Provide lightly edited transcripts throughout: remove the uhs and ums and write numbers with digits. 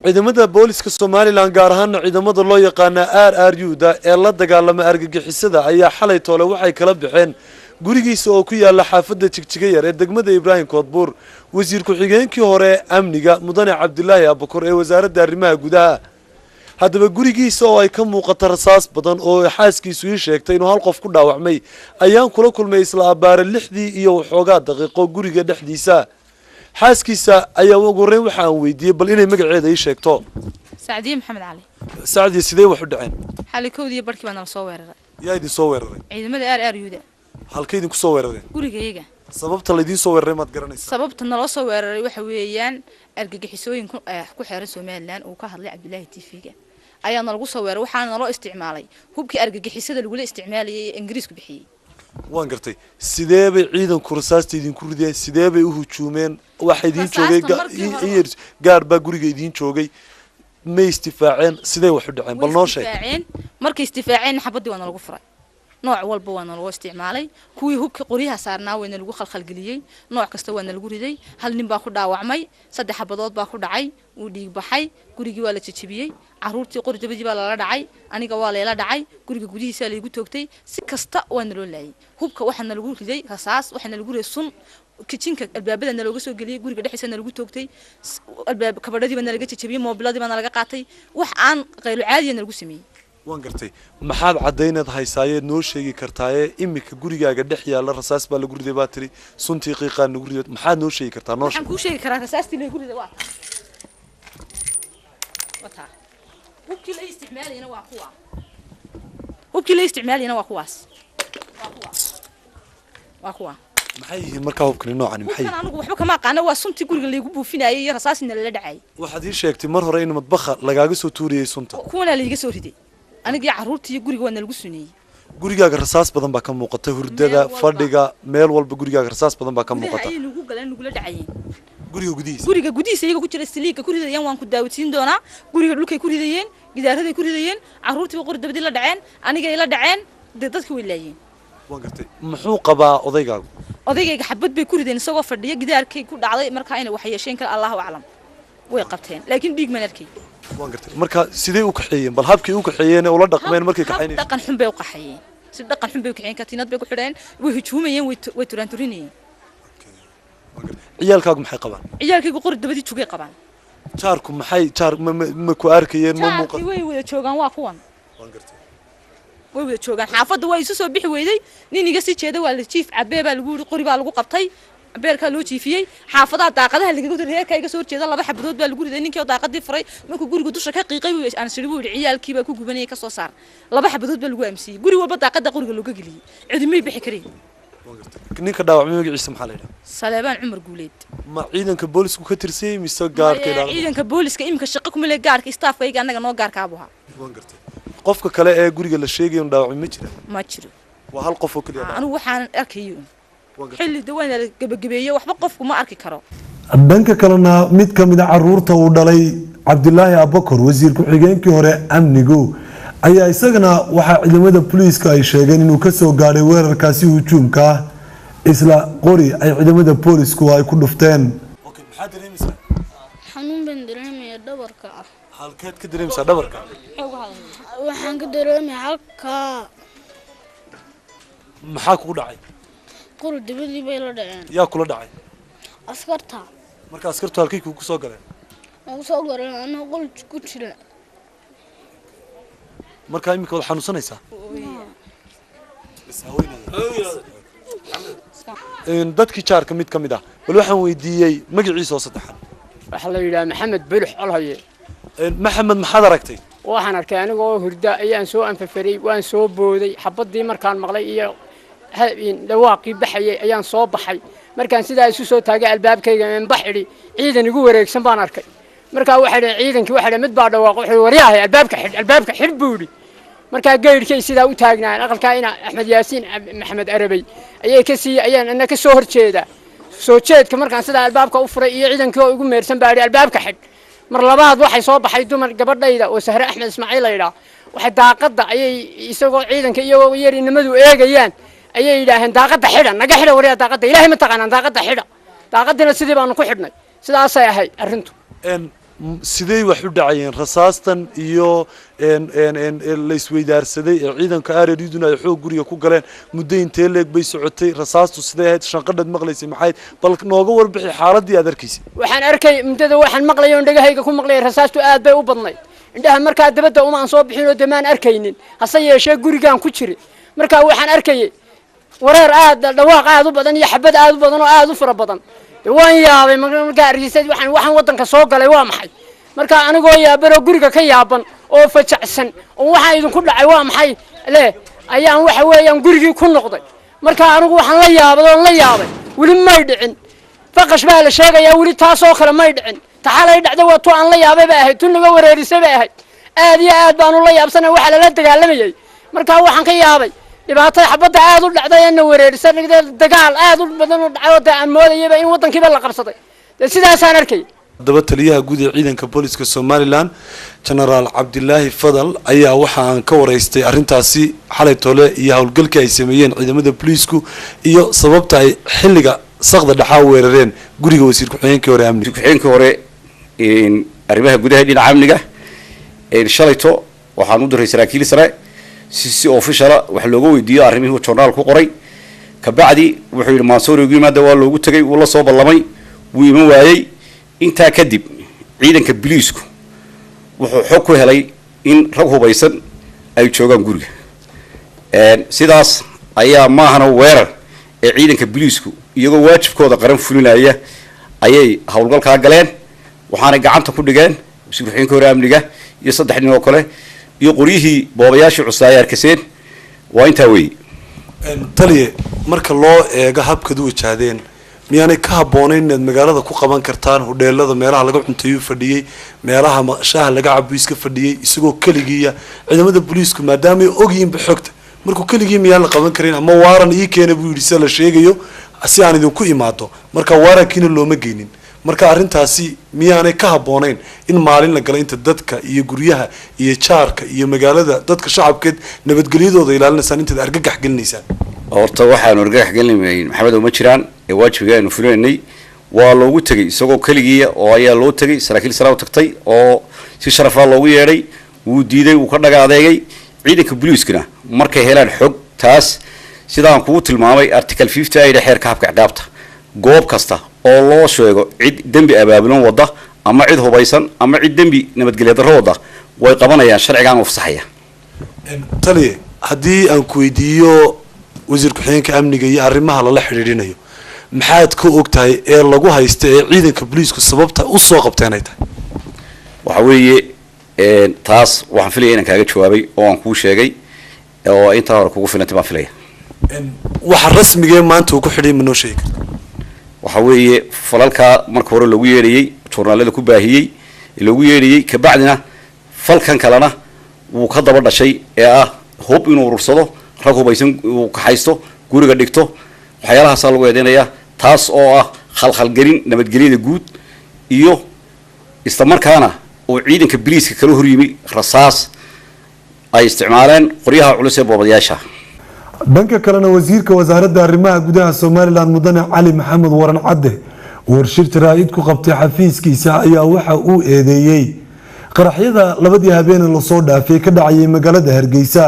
ciidamada booliska Soomaaliland gaar ahaan ciidamada loo yaqaan RRU-da ee la dagaalama argagixisada ayaa xalay toole waxay kala baxeen gurigiisa oo ku yaala xaafadda Jigjiga yar ee degmada Ibraahim Koodbuur wasiir ku-xigeenkii hore amniga mudane Cabdilaahi Abakor ee wasaaradda arrimaha gudaha haddaba gurigiisa oo ay ka muuqato rasaas badan oo xaaskiisu ii sheegtay inuu hal qof ku dhaawacmay ayaan kula kulmay isla abaare 6 iyo waxoogaa daqiiqo guriga dhexdiisa xaaskiisa ayaa ugu horeyn waxa aan weydiiyay bal inay magaceeda ii sheegto Saadiye Maxamed Cali Saadiye sidee wax u dhaceen xalay koodii barkii baan soo weeraray yaa idin soo weeraray ciidamada RRU-da halkay idin ku soo weerareen gurigayga sababta la idin soo weeraray maad garanaysaa sababta naloo soo weeraray waxa weeyaan argagixisooyin ku xeeran Soomaaliland oo ka hadlay Cabdilaahi TV-ga ayaa nalagu soo weeraray waxaana naloo isticmaalay hubkii argagixisada lagu isticmaalay Ingiriisku bixiyay waan gartay sidee bay ciidanku rasaasta idin ku rideen sidee bay u hujuumeen waxa idin joogay gaar baa guriga idin joogay ma istifaaceen sidee wax u dhaceen bal noo sheeg markay istifaaceen xabadii waa nalagu furay nooc walba waa nalagu isticmaalay kuwii hubka qoriyaha saarnaa wayna lagu khalkhalgeliyay nooc kasta waa nalagu riday hal nin baa ku dhaawacmay 3 xabadood baa ku dhacay uu dhiig baxay gurigii waa la jajabiyay caruurtii qordabadii baa la dhacay aniga waa leela dhacay guriga gudihiisa la igu toogtay si kasta waa naloo laayay hubka waxa nalagu riday rasaas waxa nalagu riday sun kitchenka albaabada nalooga soo galiyay guriga dhexdiisa nalagu toogtay albaab kabadhadii baa nalaga jajabiyay moobiladii baa nalaga qaatay wax aan qayl caadi ah nalagu sameeyay waan gartay maxaad cadeynaad haysaayeed noo sheegi kartaaye imika gurigaaga dhex yaala rasaas baa lagu riday baatiri suntii qiiqaan lagu riday maxaad noo sheegi kartaa noo waxaan ku sheegi karaa rasaastii lagu riday waa wata hubkii la isticmaalayna waa kuwa hubkii la isticmaalayna waa kuwaas waa kuwa maxay yihiin markaa hubkani noocani maxay anigu waxba kama aqaan waa suntii guriga lagu buufinayay iyo rasaasina la dhacay waxaad ii sheegtay mar hore in madbaxa lagaaga soo tuuriyay sunta kuwana la iga soo riday aniga caruurtii guriga waa lagu suneeyay gurigaaga rasaas badan baa ka muuqata hurdada fadhiga meel walba gurigaaga rasaas badan baa ka muuqata ay nagu galeen nagu la dhacayeen guriga gudihiisa iyaga ku jira siliiga ku ridayeen waan ku daawisiin doonaa guriga dhulkay ku ridayeen gidaaraday ku ridayeen caruurtii waa qordabadii la dhaceen aniga ay la dhaceen dadkii way laayeen waan gartay muxuu qabaa odaygaaga xabad bay ku rideen isagoo fadhiya gidaarkay ku dhacday markaa inay wax yeesheen kala Allahu a'lam way qabteen laakiin dhiig ma arkay waan gartay marka sidee u kaxeeyeen bal habkii u kaxeeyeen oo la dhaqmeen markay kaxeynayeen dhaqan xun bay u qaxayeen si dhaqan xun bay u kaxeeyeen katiinad bay ku xidheen way hujuumayeen way turanturinayeen ciyaalkaagu maxay qabaan ciyaalkaygu qordabadii jugay qabaan jaarku maxay ma ku arkayeen ma muuqan way wada joogan waa kuwan waan gartay way wada joogan xaafadda way isu soo bixi weyday niniga si jeeda waa la jiif cabee baa lagu yiri qori baa lagu qabtay beerka loo jiifiyay xaafadaha daaqadaha laga go'day reerka iga soo jeeda 2 xabadood baa lagu riday ninkii daaqadii furay markuu guriga dusha ka qiiqay aan siribu ciyaalkii baa ku gubanayay ka soo saar 2 xabadood baa lagu amsiyay guri walba daaqada qoriga looga galiyay cidimay bixi kareen ninka dhaawacmay magaciisa maxaa la yiraahdaa Salebaan Cumar Guuleed ma ciidanka boolisku ka tirsan mise gaarkeeda ciidanka booliska imka shaqo kuma le gaarka staafkayga anaga noo gaarka abuha waan gartay qofka kale ee guriga la sheegay in dhaawacay ma jiro waa hal qof oo kaliya anigu waxaan arkayo xilli dawaan gabagabeeyay waxba qofku ma arki karo dhanka kalena mid ka mid ah caruurta uu dhalay Cabdilaahi Abakor wasiir ku-xigeenkii hore amnigu ayaa isagana waxa ciidamada booliska ay sheegeen inuu ka soo gaaray weerarkaasi hujuumka isla qori ay ciidamada boolisku ay ku dhufteen maxaa dareemaysaa xanuun baan dareemayaa dhabarka halkeed ka dareemaysaa dhabarka waxaan ka dareemayaa halka maxaa kugu dhacay qordabadii bay la dhaceen yaa kula dhacay askarta marka askartu halkay ku soo galeen ugu soo galeen anoo qol ku jira marka imika wad xanuunsanaysaa dadkii jaarka mid ka mid ah bal waxaan weydiiyey magaciisa oo saddexan waxa la yiraahdaa Maxamed Bulux Olhaye maxamed maxaad aragtay waxaan arkay anigoo hurda ayaan soo anfafaray waan soo booday xabadii markaan maqlay iyo dhawaaqii baxayay ayaan soo baxay markaan sidaa isu soo taagay albaabkayga aan baxiri ciidan igu wareegsan baan arkay markaa waxa ciidankii waxa mid baa dhawaaq wuxuu waryahay albaabka xidh buuri markaa geyrkay sidaa u taagnaan aqalka ina Axmed Yaasiin Maxamed Arabay ayaan ana ka soo horjeeda soo jeedka markaan sidaa albaabka u furay iyo ciidankii oo igu meersan baa albaabka xidh mar labaad waxay soo baxay dumar gabadhayda oo Sahra Axmed Ismaaciil ayda waxa daaqada ayay isagoo ciidanka iyo yarinimadu eegayaan ayay yiraahdeen daaqada xidha naga xidha wariya daaqada Ilaahay ma taqaan daaqada xidha daaqadina sidii baan ku xidhnay sidaas ay ahay arintu sidee wax u dhacayeen rasaastan iyo la isweydaarsaday ee ciidanka areeriduna ay xoog guriga ku galeen muddo intee leeg bay socotay rasaastu sidee ahayd shanqadhad maqlaysay maxay bal nooga warbixi xaaladii aad arkaysay waxaan arkay muddada waxaan maqlay oo dhagahayga ku maqlay rasaastu aad bay u badnayd indhaha markaa dabadda uma aan soo bixin oo damaan arkaynin hase yeeshee gurigaan ku jiray markaa waxaan arkayay wareer aad dhawaaq aad u badan iyo xabad aad u badan oo aad u fara badan waan yaabay markaa arkiisay waxaan wadanka soo galay waa maxay markaa anigoo yaaban oo guriga ka yaaban oo fajacsan oo waxa idinku dhacay waa maxay ayaan waxa weeyaan gurigii ku noqday markaa anigu waxaan la yaabay weli may dhicin faqash baa la sheegayaa weli taasoo kale may dhicin taxalay dhacday waa tu aan la yaabay bay ahayd tu naga wareerisay bay ahayd aad iyo aad baan u la yaabsanay waxa lala dagaalamayay markaa waxaan ka yaabay dhibaatada xabadda aad u dhacday ee na wareerisay dagaal aad u badan oo dhacay aan moodayay in wadankiiba la qabsaday sidaasaan arkay daba taliyaha guud ee ciidanka booliska Soomaaliland General Cabdilaahi Fadal ayaa waxa aan ka wareystay arintaasi xalay toole iyo hawlgalka ay sameeyeen ciidamada booliisku iyo sababta ay xilliga saqda dhaxaa weerareen guriga wasiir ku-xigeenkii hore amniga ku-xigeenkii hore arrimaha gudaha dhinaca amniga shalayto waxaan u diray saraakiil sare si official wax looga weydiiyo arrimihii journal ku qoray ka bacdi wuxuu yiri Mansouriga yimaada waa loogu tagay uu la soo ballamay wuu iman waayay inta kadib ciidanka booliisku wuxuu xog ku helay in rag hubaysan ay joogaan guriga sidaas ayaa maahana weerar ee ciidanka booliisku iyagoo waajibkooda qaran fulinaya ayay hawlgalka galeen waxaana gacanta ku dhigeen wasiir ku-xigeenkii hore amniga iyo 3 nin oo kale iyo qoriyihii boobayaashii cusaaya arkaseen waa intaa weey taliye marka loo eego habkad u wajahdeen miyaanay ka habboonayn inaad magaalada ku qaban kartaan hodheelada meelaha laga cunteeyo fadhiyey meelaha shaaha laga cabo iska fadhiyey isagoo keligiiya ciidamada booliisku maadaama ay ogyihiinba xogta markuu keligii miyaan la qaban karin ama waaran ii keena buu yidhi sida la sheegayo si aan idinku imaado marka waarankiina looma geynin marka arrintaasi miyaanay ka habboonayn in maalin la galo inta dadka iyo guryaha iyo jaarka iyo magaalada dadka shacabkeed nabadgelyadooda ilaalinaysaan intaad argagax gelinaysaan horta waxaan argagax gelinayn maxamed uma jiraan ee waajibiga aynu fulinay waa loogu tagay isagoo kaligiiya oo ayaa loo tagay saraakiil sare u tagtay oo si sharaf ah loogu yeedhay wuu diiday wuu ka dhagaadeegay ciidanka booliiskuna markay helaan xog taas sidaan kugu tilmaamay article 50 ay xeerka habka ciqaabta goob kasta oo loo sheego cid dambi abaabulan wada ama cid hubaysan ama cid dambi nabadgelyo darro wada way qabanayaan sharcigan u fasaxaya taliye haddii aan ku weydiiyo wasiir ku-xigeenka amniga iyo arrimaha lala xidhiidhinayo maxaad ka ogtahay ee lagu haysta ee ciidanka booliisku sababta u soo qabteen ay tahay waxa weeye taas waxaan filayaa inaan kaaga jawaabay oo aan kuu sheegay oo inta hore kugu filantay baan filaya waxa rasmiga ee maanta uu ku xidhay ma noo sheegi kartaa waxa weeye falalka marka hore lagu yeedhiyay joornaalada ku baahiyay lagu yeedhiyay ka bacdina falkan kalena wuu ka daba dhashay ee ah hub inuu urursado rag hubaysan uu ka haysto guriga dhigto waxyaalahaas lagu eedeynaya taas oo ah khalkhalgelin nabadgelyada guud iyo isla markaana oo ciidanka booliiska kala horyimi rasaas ay isticmaaleen qoryaha culus ee boobayaasha dhanka kalena wasiirka wasaaradda arrimaha gudaha Soomaaliland mudane Cali Maxamed Waran Cadde warshir jaraa'id ku qabtay xafiiskiisa ayaa waxa uu eedeeyay qaraxyada labadii habeen la soo dhaafay ka dhacay magaalada Hargeysa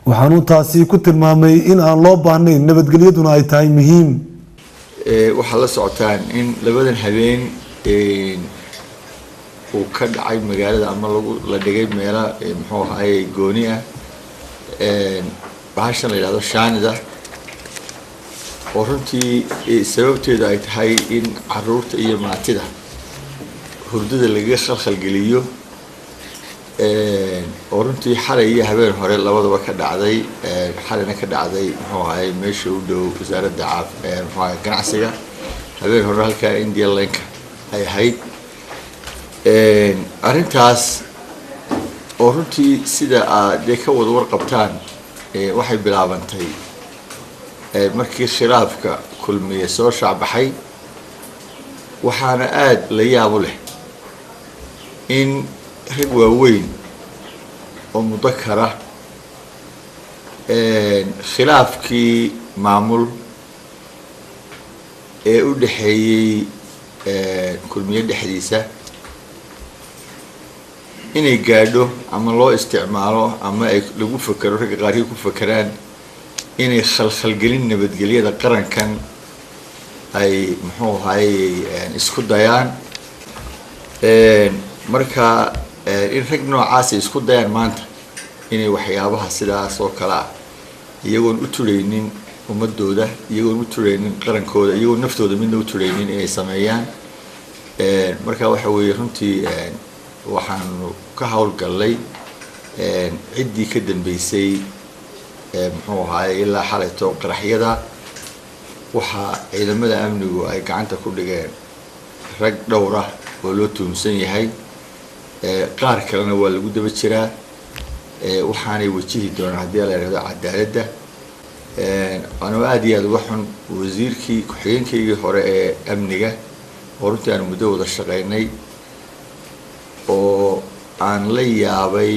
waxaanu taasi ku tilmaamay in aan loo baahnayn nabadgelyaduna ay tahay muhiim waxa la socotaan in labadan habeen uu ka dhacay magaalada ama la dhigay meela muxuu ahaay gooni ah bahashan la yiraahdo shaanida oo runtii sababteedu ay tahay in caruurta iyo maatida hurdada laga khalkhalgeliyo oo runtii xalay iyo habeen hore labadaba ka dhacday xalayna ka dhacday muxuu ahaay meesha u dhow wasaaradda muxuu ahaay ganacsiga habeen hore halka India Link ay ahayd arrintaas oo runtii sida aad ka wada warqabtaan waxay bilaabantay markii khilaafka kulmiye soo shacbaxay waxaana aad la yaab leh in rag waaweyn oo mudakara khilaafkii maamul ee u dhaxeeyay kulmiye dhexdiisa inay gaadho ama loo isticmaalo ama ay lagu fakero ragga qaarkii ku fakeraan inay khalkhalgelin nabadgelyada qarankan ay muxuu ahaayey isku dayaan marka in rag noocaas ay isku dayaan maanta inay waxyaabaha sidaas oo kale ah iyagoon u turaynin ummadooda iyagoon u turaynin qarankooda iyagoon naftooda midna u turaynin inay sameeyaan marka waxa weeye runtii waxaanu ka howlgallay ciddii ka dambeysay muxuu ahaayey ilaa xalayto qaraxyada waxaa ciidamada amnigu ay gacanta ku dhigeen rag dhowr ah oo loo tuhumsan yahay qaar kalena waa lagu daba jiraa waxaanay wajihi doonaan haddii la yidhahdo cadaaladda anuu aad iyo aad uga xun wasiirkii ku-xigeenkaygii hore ee amniga oo runtii aan muddo wada shaqaynay oo aan la yaabay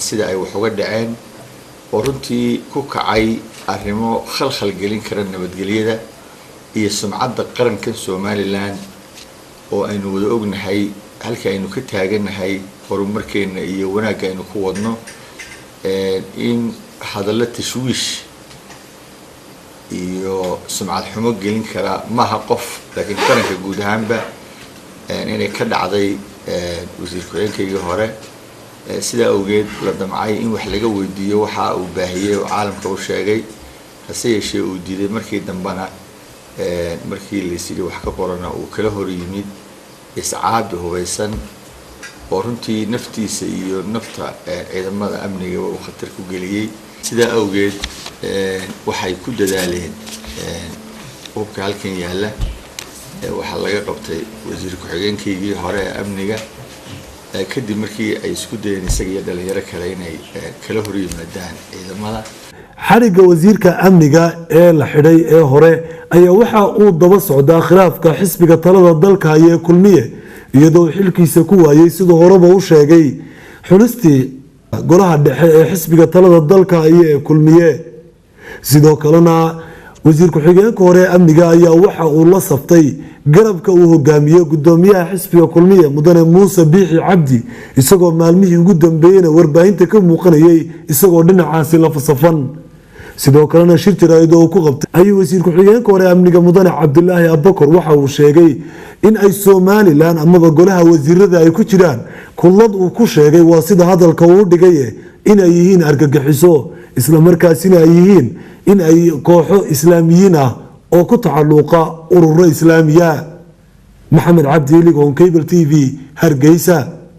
sida ay wax uga dhaceen oo runtii ku kacay arrimo khalkhal gelin kara nabadgelyada iyo sumcadda qaranka Somaliland oo aynu wada ognahay halka aynu ka taaganahay horumarkeena iyo wanaagga aynu ku wadno in hadallo tashwiish iyo sumcad xumo gelin kara maaha qof laakiin qaranka guud ahaanba inay ka dhacday wasiir ku-xigeenkaygii hore sidaa awgeed la damcay in wax laga weydiiyo waxa uu baahiyey oo caalamka u sheegay hase yeeshee uu diiday markii dambana markii laysidhi wax ka qorana uu kala hor yimid iscaad hubaysan oo runtii naftiisa iyo nafta ciidamada amniga uu khatar ku geliyey sidaa awgeed waxay ku dadaaleen hubka halkan yaalla waxaa laga qabtay wasiir ku-xigeenkaygii hore ee amniga kadib markii ay isku dayeen isaga iyo dhalinyaro kale inay kala hor yimaadaan ciidamada xariga wasiirka amniga ee la xidhay ee hore ayaa waxa uu daba socdaa khilaafka xisbiga talada dalka ee kulmiye iyadoo xilkiisa ku waayay sidoo horeba u sheegay xulistii golaha dhexe ee xisbiga talada dalka ee kulmiye sidoo kalena wasiir ku-xigeenka hore amniga ayaa waxa uu la saftay garabka uu hogaamiyo gudoomiyaha xisbiga kulmiye mudane muuse biixi cabdi isagoo maalmihii ugu dambeeyayna warbaahinta ka muuqanayay isagoo dhinacaasi la fasafan sidoo kalena shir jaraa'id oo ku qabtay ayuu wasiir ku-xigeenka hore amniga mudane cabdilaahi abakor waxa uu sheegay in ay Somaliland amaba golaha wasiirada ay ku jiraan kullad uu ku sheegay waa sida hadalka uu dhigay in ay yihiin argagixiso isla markaasina ay yihiin in ay kooxo islaamiyiin ah oo ku tacaluqa ururo islaamiya maxamed cabdi ligon cable TV hargeysa